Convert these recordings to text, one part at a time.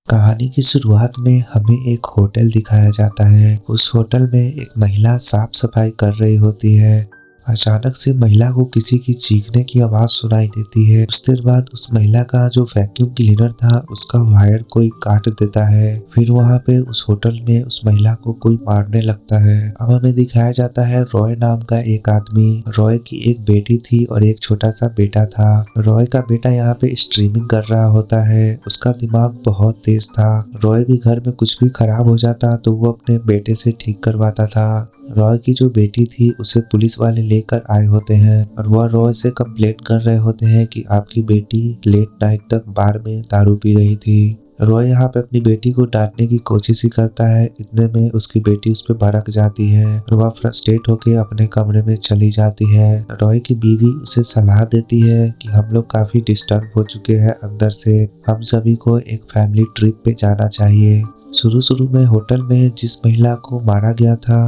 कहानी की शुरुआत में हमें एक होटल दिखाया जाता है। उस होटल में एक महिला साफ सफाई कर रही होती है। अचानक से महिला को किसी की चीखने की आवाज सुनाई देती है। कुछ देर बाद उस महिला का जो वैक्यूम क्लीनर था उसका वायर कोई काट देता है। फिर वहाँ पे उस होटल में उस महिला को कोई मारने लगता है। अब हमें दिखाया जाता है रॉय नाम का एक आदमी। रॉय की एक बेटी थी और एक छोटा सा बेटा था। रॉय का बेटा यहाँ पे स्ट्रीमिंग कर रहा होता है। उसका दिमाग बहुत तेज था। रॉय भी घर में कुछ भी खराब हो जाता तो वो अपने बेटे से ठीक करवाता था। रॉय की जो बेटी थी उसे पुलिस वाले लेकर आए होते हैं और वह रॉय से कंप्लेंट कर रहे होते हैं कि आपकी बेटी लेट नाइट तक बार में दारू पी रही थी। रॉय यहाँ पे अपनी बेटी को डांटने की कोशिश ही करता है। इतने में उसकी बेटी उस पर भड़क जाती है और वह फ्रस्ट्रेट होकर अपने कमरे में चली जाती है। रॉय की बीवी उसे सलाह देती है कि हम लोग काफी डिस्टर्ब हो चुके हैं अंदर से, हम सभी को एक फैमिली ट्रिप पे जाना चाहिए। शुरू में होटल में जिस महिला को मारा गया था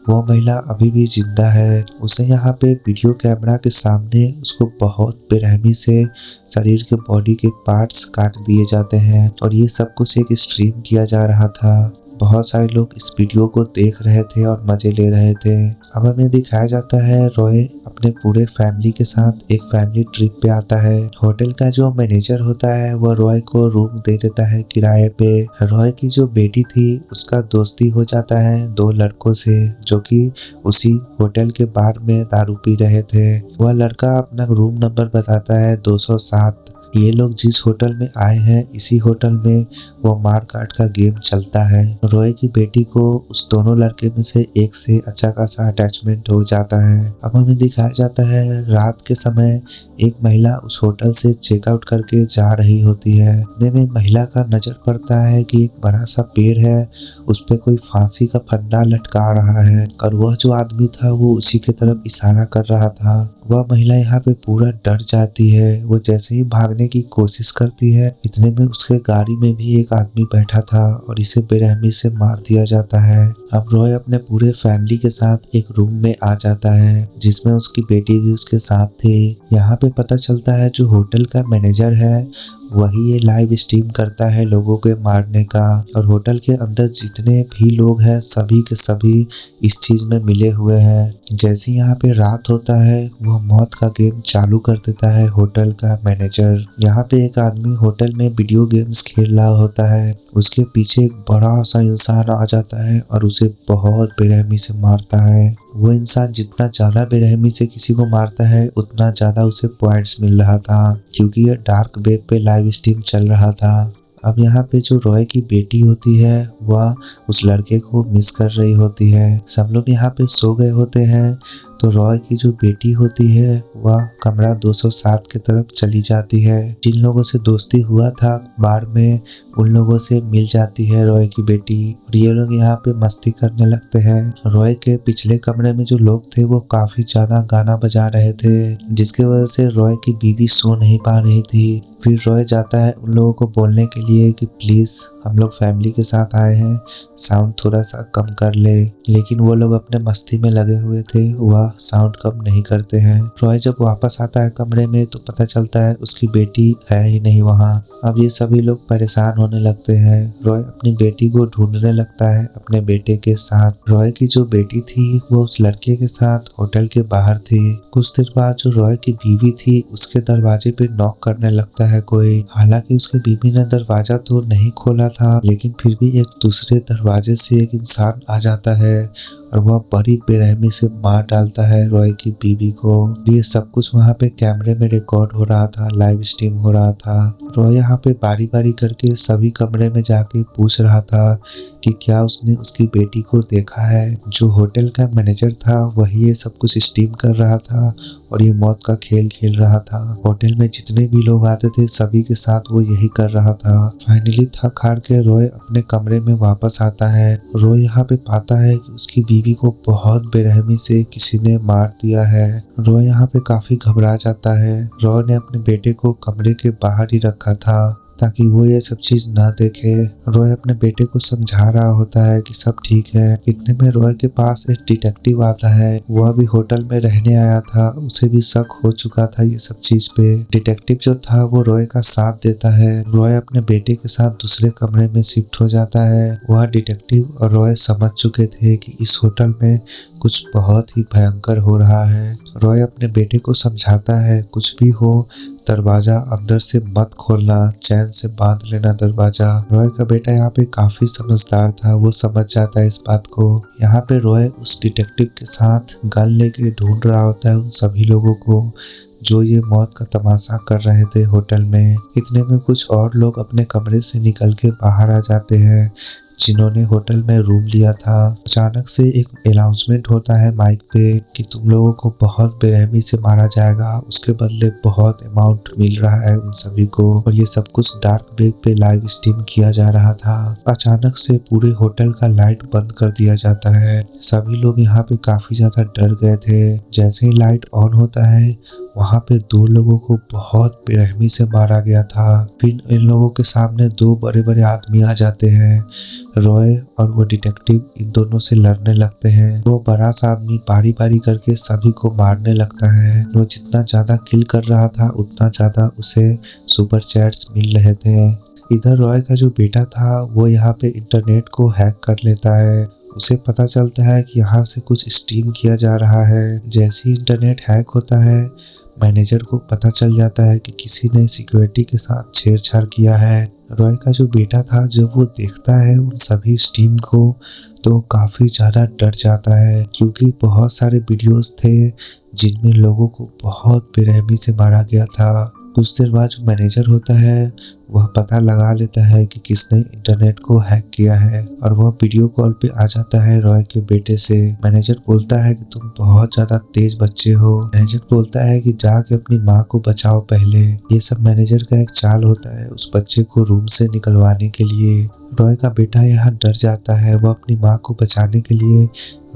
वह महिला अभी भी जिंदा है। उसे यहाँ पे वीडियो कैमरा के सामने उसको बहुत बेरहमी से शरीर के बॉडी के पार्ट्स काट दिए जाते हैं और ये सब कुछ एक स्ट्रीम किया जा रहा था। बहुत सारे लोग इस वीडियो को देख रहे थे और मजे ले रहे थे। अब हमें दिखाया जाता है रॉय अपने पूरे फैमिली के साथ एक फैमिली ट्रिप पे आता है। होटल का जो मैनेजर होता है वह रॉय को रूम दे देता है किराए पे। रॉय की जो बेटी थी उसका दोस्ती हो जाता है दो लड़कों से जो कि उसी होटल के बार में दारू पी रहे थे। वह लड़का अपना रूम नंबर बताता है 207। ये लोग जिस होटल में आए हैं इसी होटल में वो मार काट का गेम चलता है। रॉय की बेटी को उस दोनों लड़के में से एक से अच्छा खासा अटैचमेंट हो जाता है। अब हमें दिखाया जाता है रात के समय एक महिला उस होटल से चेकआउट करके जा रही होती है। इतने में महिला का नजर पड़ता है कि एक बड़ा सा पेड़ है, उस पे कोई फांसी का फंदा लटका रहा है और वह जो आदमी था वो उसी की तरफ इशारा कर रहा था। वह महिला यहाँ पे पूरा डर जाती है। वो जैसे ही भागने की कोशिश करती है इतने में उसके गाड़ी में भी एक आदमी बैठा था और इसे बेरहमी से मार दिया जाता है। अब रॉय अपने पूरे फैमिली के साथ एक रूम में आ जाता है जिसमें उसकी बेटी भी उसके साथ थी। यहाँ पे पता चलता है जो होटल का मैनेजर है वही ये लाइव स्ट्रीम करता है लोगों के मारने का और होटल के अंदर जितने भी लोग हैं सभी के सभी इस चीज में मिले हुए हैं। जैसे यहाँ पे रात होता है वह मौत का गेम चालू कर देता है होटल का मैनेजर। यहाँ पे एक आदमी होटल में वीडियो गेम्स खेल रहा होता है, उसके पीछे एक बड़ा सा इंसान आ जाता है और उसे बहुत बेरहमी से मारता है। वो इंसान जितना ज्यादा बेरहमी से किसी को मारता है उतना ज्यादा उसे पॉइंट्स मिल रहा था क्योंकि ये डार्क वेब पे लाइव स्ट्रीम चल रहा था। अब यहाँ पे जो रॉय की बेटी होती है वह उस लड़के को मिस कर रही होती है। सब लोग यहाँ पे सो गए होते हैं तो रॉय की जो बेटी होती है वह कमरा 207 की तरफ चली जाती है। जिन लोगों से दोस्ती हुआ था बार में उन लोगों से मिल जाती है रॉय की बेटी और ये लोग यहाँ पे मस्ती करने लगते हैं। रॉय के पिछले कमरे में जो लोग थे वो काफी ज्यादा गाना बजा रहे थे जिसकी वजह से रॉय की बीवी सो नहीं पा रही थी। फिर रॉय जाता है उन लोगों को बोलने के लिए कि प्लीज हम लोग फैमिली के साथ आए हैं, साउंड थोड़ा सा कम कर ले, लेकिन वो लोग अपने मस्ती में लगे हुए थे, वह साउंड कम नहीं करते हैं। रॉय जब वापस आता है कमरे में तो पता चलता है उसकी बेटी है ही नहीं वहाँ। अब ये सभी लोग परेशान होने लगते हैं। रॉय अपनी बेटी को ढूंढने लगता है अपने बेटे के साथ। रॉय की जो बेटी थी वो उस लड़के के साथ होटल के बाहर थी। कुछ देर बाद जो रॉय की बीवी थी उसके दरवाजे पे नॉक करने लगता है कोई। हालांकि उसकी बीवी ने दरवाजा तो नहीं खोला था लेकिन फिर भी एक दूसरे दरवाजे से एक इंसान आ जाता है और वह बड़ी बेरहमी से मार डालता है रॉय की बीवी को। ये सब कुछ वहाँ पे कैमरे में रिकॉर्ड हो रहा था, लाइव स्ट्रीम हो रहा था। रॉय यहाँ पे बारी बारी करके सभी कमरे में जाके पूछ रहा था कि क्या उसने उसकी बेटी को देखा है। जो होटल का मैनेजर था वही ये सब कुछ स्ट्रीम कर रहा था और ये मौत का खेल खेल रहा था। होटल में जितने भी लोग आते थे सभी के साथ वो यही कर रहा था। फाइनली थक हार के रॉय अपने कमरे में वापस आता है। रॉय यहाँ पे पाता है कि उसकी बीवी को बहुत बेरहमी से किसी ने मार दिया है। रॉय यहाँ पे काफी घबरा जाता है। रॉय ने अपने बेटे को कमरे के बाहर ही रखा था। ताकि वो ये सब चीज ना देखे। रॉय अपने बेटे को समझा रहा होता है कि सब ठीक है। इतने में रॉय के पास एक डिटेक्टिव आता है। वह भी होटल में रहने आया था, उसे भी शक हो चुका था ये सब चीज पे। डिटेक्टिव जो था वो रॉय का साथ देता है। रॉय अपने बेटे के साथ दूसरे कमरे में शिफ्ट हो जाता है। वह डिटेक्टिव और रॉय समझ चुके थे कि इस होटल में कुछ बहुत ही भयंकर हो रहा है। रॉय अपने बेटे को समझाता है कुछ भी हो दरवाजा अंदर से मत खोलना, चैन से बांध लेना दरवाजा। रॉय का बेटा यहाँ पे काफी समझदार था, वो समझ जाता है इस बात को। यहाँ पे रॉय उस डिटेक्टिव के साथ गन लेके ढूंढ रहा होता है उन सभी लोगों को जो ये मौत का तमाशा कर रहे थे होटल में। इतने में कुछ और लोग अपने कमरे से निकल के बाहर आ जाते हैं जिन्होंने होटल में रूम लिया था। अचानक से एक अनाउंसमेंट होता है माइक पे कि तुम लोगों को बहुत बेरहमी से मारा जाएगा, उसके बदले बहुत अमाउंट मिल रहा है उन सभी को। और ये सब कुछ डार्क वेब पे लाइव स्ट्रीम किया जा रहा था। अचानक से पूरे होटल का लाइट बंद कर दिया जाता है। सभी लोग यहाँ पे काफी ज्यादा डर गए थे। जैसे ही लाइट ऑन होता है वहाँ पे 2 लोगों को बहुत बेरहमी से मारा गया था। फिर इन लोगों के सामने 2 बड़े बड़े आदमी आ जाते हैं। रॉय और वो डिटेक्टिव इन दोनों से लड़ने लगते हैं। वो बड़ा सा आदमी बारी बारी करके सभी को मारने लगता है। वो जितना ज्यादा किल कर रहा था उतना ज्यादा उसे सुपर चैट्स मिल रहे थे। इधर रॉय का जो बेटा था वो यहाँ पे इंटरनेट को हैक कर लेता है। उसे पता चलता है कि यहाँ से कुछ स्ट्रीम किया जा रहा है। जैसे ही इंटरनेट हैक होता है मैनेजर को पता चल जाता है कि किसी ने सिक्योरिटी के साथ छेड़छाड़ किया है। रॉय का जो बेटा था जब वो देखता है उन सभी स्ट्रीम को तो काफ़ी ज़्यादा डर जाता है, क्योंकि बहुत सारे वीडियोस थे जिनमें लोगों को बहुत बेरहमी से मारा गया था। कुछ देर बाद जो मैनेजर होता है वह पता लगा लेता है कि किसने इंटरनेट को हैक किया है और वह वीडियो कॉल पे आ जाता है रॉय के बेटे से। मैनेजर बोलता है कि तुम बहुत ज्यादा तेज बच्चे हो। मैनेजर बोलता है कि जाके अपनी माँ को बचाओ पहले। ये सब मैनेजर का एक चाल होता है उस बच्चे को रूम से निकलवाने के लिए। रॉय का बेटा यहाँ डर जाता है। वह अपनी माँ को बचाने के लिए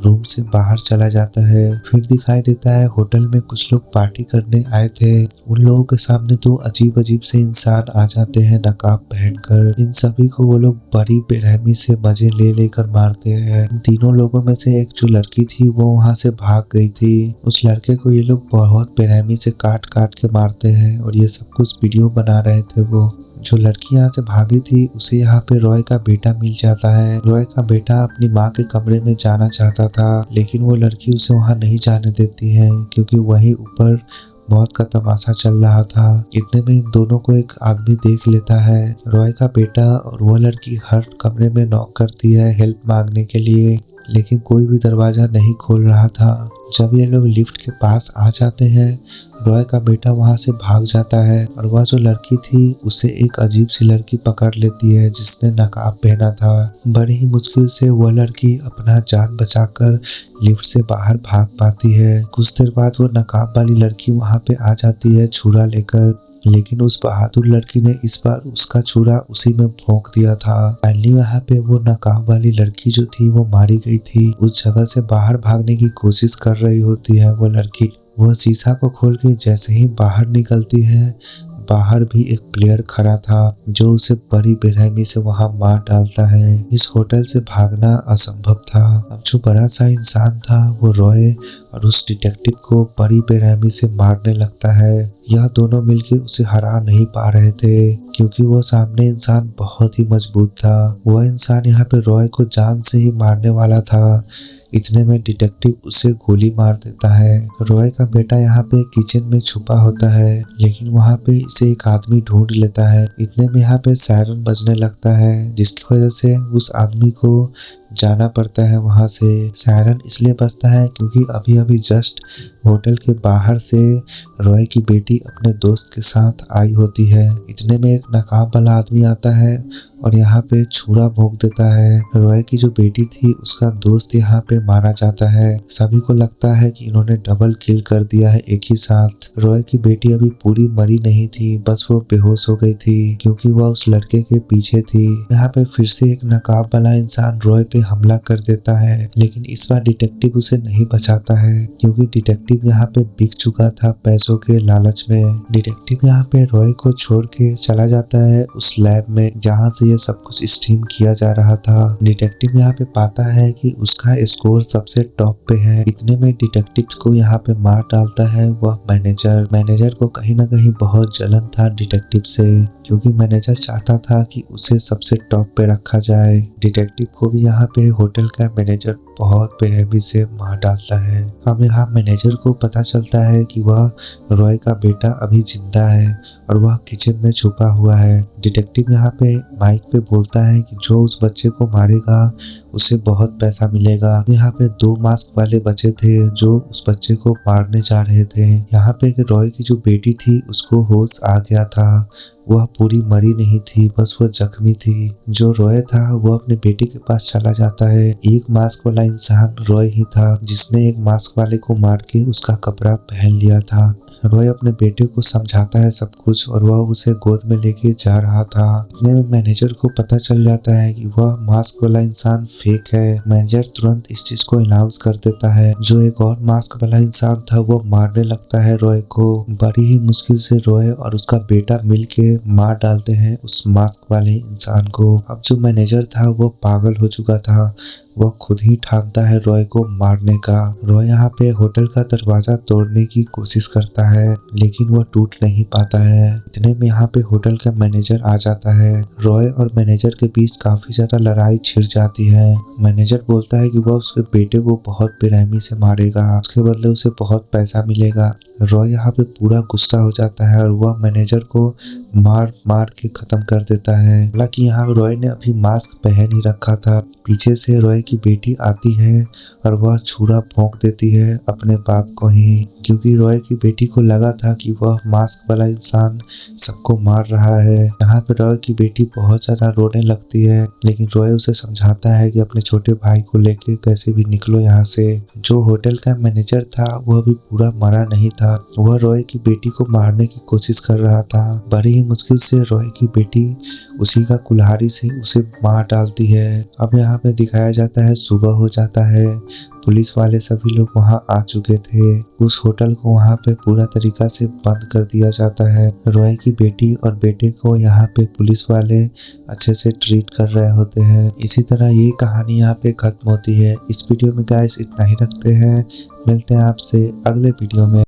रूम से बाहर चला जाता है। फिर दिखाई देता है होटल में कुछ लोग पार्टी करने आए थे। उन लोगों के सामने 2 अजीब अजीब से इंसान आ जाते हैं नकाब पहनकर। इन सभी को वो लोग बड़ी बेरहमी से मजे ले लेकर मारते हैं। इन तीनों लोगों में से एक जो लड़की थी वो वहां से भाग गई थी। उस लड़के को ये लोग बहुत बेरहमी से काट काट के मारते हैं और ये सब कुछ वीडियो बना रहे थे। वो जो लड़की यहाँ से भागी थी उसे यहाँ पे रॉय का बेटा मिल जाता है। रॉय का बेटा अपनी माँ के कमरे में जाना चाहता था लेकिन वो लड़की उसे वहाँ नहीं जाने देती है क्योंकि वहीं ऊपर मौत का तमाशा चल रहा था। इतने में इन दोनों को एक आदमी देख लेता है। रॉय का बेटा और वो लड़की हर कमरे में नॉक करती है हेल्प मांगने के लिए, लेकिन कोई भी दरवाजा नहीं खोल रहा था। जब ये लोग लिफ्ट के पास आ जाते हैं रॉय का बेटा वहां से भाग जाता है और वह जो लड़की थी उसे एक अजीब सी लड़की पकड़ लेती है जिसने नकाब पहना था। बड़ी ही मुश्किल से वह लड़की अपना जान बचाकर लिफ्ट से बाहर भाग पाती है। कुछ देर बाद वो नकाब वाली लड़की वहां पे आ जाती है छुरा लेकर, लेकिन उस बहादुर लड़की ने इस बार उसका छुरा उसी में भोंक दिया था। फाइनली वहाँ पे वो नकाब वाली लड़की जो थी वो मारी गई थी। उस जगह से बाहर भागने की कोशिश कर रही होती है वो लड़की। वह शीशा को खोल के जैसे ही बाहर निकलती है बाहर भी एक प्लेयर खड़ा था जो उसे बड़ी बेरहमी से वहां मार डालता है। इस होटल से भागना असंभव था। अब जो बड़ा सा इंसान था वो रॉय और उस डिटेक्टिव को बड़ी बेरहमी से मारने लगता है। यह दोनों मिलकर उसे हरा नहीं पा रहे थे क्योंकि वो सामने इंसान बहुत ही मजबूत था। वह इंसान यहाँ पे रॉय को जान से ही मारने वाला था। इतने में डिटेक्टिव उसे गोली मार देता है। रॉय का बेटा यहाँ पे किचन में छुपा होता है लेकिन वहाँ पे इसे एक आदमी ढूंढ लेता है। इतने में यहाँ पे सायरन बजने लगता है जिसकी वजह से उस आदमी को जाना पड़ता है वहां से। सायरन इसलिए बजता है क्योंकि अभी अभी जस्ट होटल के बाहर से रॉय की बेटी अपने दोस्त के साथ आई होती है। इतने में एक नकाब वाला आदमी आता है और यहाँ पे छुरा भोंक देता है। रॉय की जो बेटी थी उसका दोस्त यहाँ पे मारा जाता है। सभी को लगता है कि इन्होंने डबल किल कर दिया है एक ही साथ। रॉय की बेटी अभी पूरी मरी नहीं थी, बस वो बेहोश हो गई थी क्योंकि वह उस लड़के के पीछे थी। यहाँ पे फिर से एक नकाब वाला इंसान रॉय पे पे हमला कर देता है, लेकिन इस बार डिटेक्टिव उसे नहीं बचाता है क्योंकि डिटेक्टिव यहाँ पे बिक चुका था पैसों के लालच में। डिटेक्टिव यहाँ पे रॉय को छोड़ के चला जाता है उस लैब में जहाँ से ये सब कुछ स्ट्रीम किया जा रहा था। डिटेक्टिव यहाँ पे पाता है कि उसका स्कोर सबसे टॉप पे है। इतने में डिटेक्टिव को यहाँ पे मार डालता है वह मैनेजर को कहीं ना कहीं बहुत जलन था डिटेक्टिव से, क्योंकि मैनेजर चाहता था कि उसे सबसे टॉप पे रखा जाए। डिटेक्टिव को भी यहाँ पे होटल का मैनेजर बहुत बेरहमी से मार डालता है। अब यहाँ मैनेजर को पता चलता है कि वह रॉय का बेटा अभी जिंदा है और वह किचन में छुपा हुआ है। डिटेक्टिव यहाँ पे माइक पे बोलता है कि जो उस बच्चे को मारेगा उसे बहुत पैसा मिलेगा। यहाँ पे 2 मास्क वाले बच्चे थे जो उस बच्चे को मारने जा रहे थे। यहाँ पे रॉय की जो बेटी थी उसको होश आ गया था, वह पूरी मरी नहीं थी, बस वह जख्मी थी। जो रॉय था वह अपने बेटे के पास चला जाता है। एक मास्क वाला इंसान रॉय ही था जिसने एक मास्क वाले को मार के उसका कपड़ा पहन लिया था। रॉय अपने बेटे को समझाता है सब कुछ और वह उसे गोद में लेके जा रहा था। इतने में मैनेजर को पता चल जाता है कि वह मास्क वाला इंसान फेक है। मैनेजर तुरंत इस चीज को अनाउंस कर देता है। जो एक और मास्क वाला इंसान था वो मारने लगता है रॉय को। बड़ी ही मुश्किल से रॉय और उसका बेटा मिलके मार डालते हैं उस मास्क वाले इंसान को। अब जो मैनेजर था वो पागल हो चुका था, वह खुद ही ठानता है रॉय को मारने का। रॉय यहाँ पे होटल का दरवाजा तोड़ने की कोशिश करता है लेकिन वह टूट नहीं पाता है। इतने में यहाँ पे होटल का मैनेजर आ जाता है। रॉय और मैनेजर के बीच काफी ज्यादा लड़ाई छिड़ जाती है। मैनेजर बोलता है कि वह उसके बेटे को बहुत बेरहमी से मारेगा, उसके बदले उसे बहुत पैसा मिलेगा। रॉय यहाँ पे पूरा गुस्सा हो जाता है और वह मैनेजर को मार के खत्म कर देता है। हालांकि यहाँ रॉय ने अभी मास्क पहन ही रखा था। पीछे से रॉय की बेटी आती है और वह छुरा भोंक देती है अपने बाप को ही, क्योंकि रॉय की बेटी को लगा था कि वह मास्क वाला इंसान सबको मार रहा है। यहाँ पे रॉय की बेटी बहुत ज्यादा रोने लगती है लेकिन रॉय उसे समझाता है कि अपने छोटे भाई को लेके कैसे भी निकलो यहाँ से। जो होटल का मैनेजर था वह भी पूरा मरा नहीं था, वह रॉय की बेटी को मारने की कोशिश कर रहा था। बड़ी ही मुश्किल से रॉय की बेटी उसी का कुल्हाड़ी से उसे मार डालती है। अब यहाँ पे दिखाया जाता है सुबह हो जाता है, पुलिस वाले सभी लोग वहाँ आ चुके थे। उस होटल को वहाँ पे पूरा तरीका से बंद कर दिया जाता है। रॉय की बेटी और बेटे को यहाँ पे पुलिस वाले अच्छे से ट्रीट कर रहे होते हैं। इसी तरह ये कहानी यहाँ पे खत्म होती है। इस वीडियो में गाइस इतना ही रखते हैं, मिलते हैं आपसे अगले वीडियो में।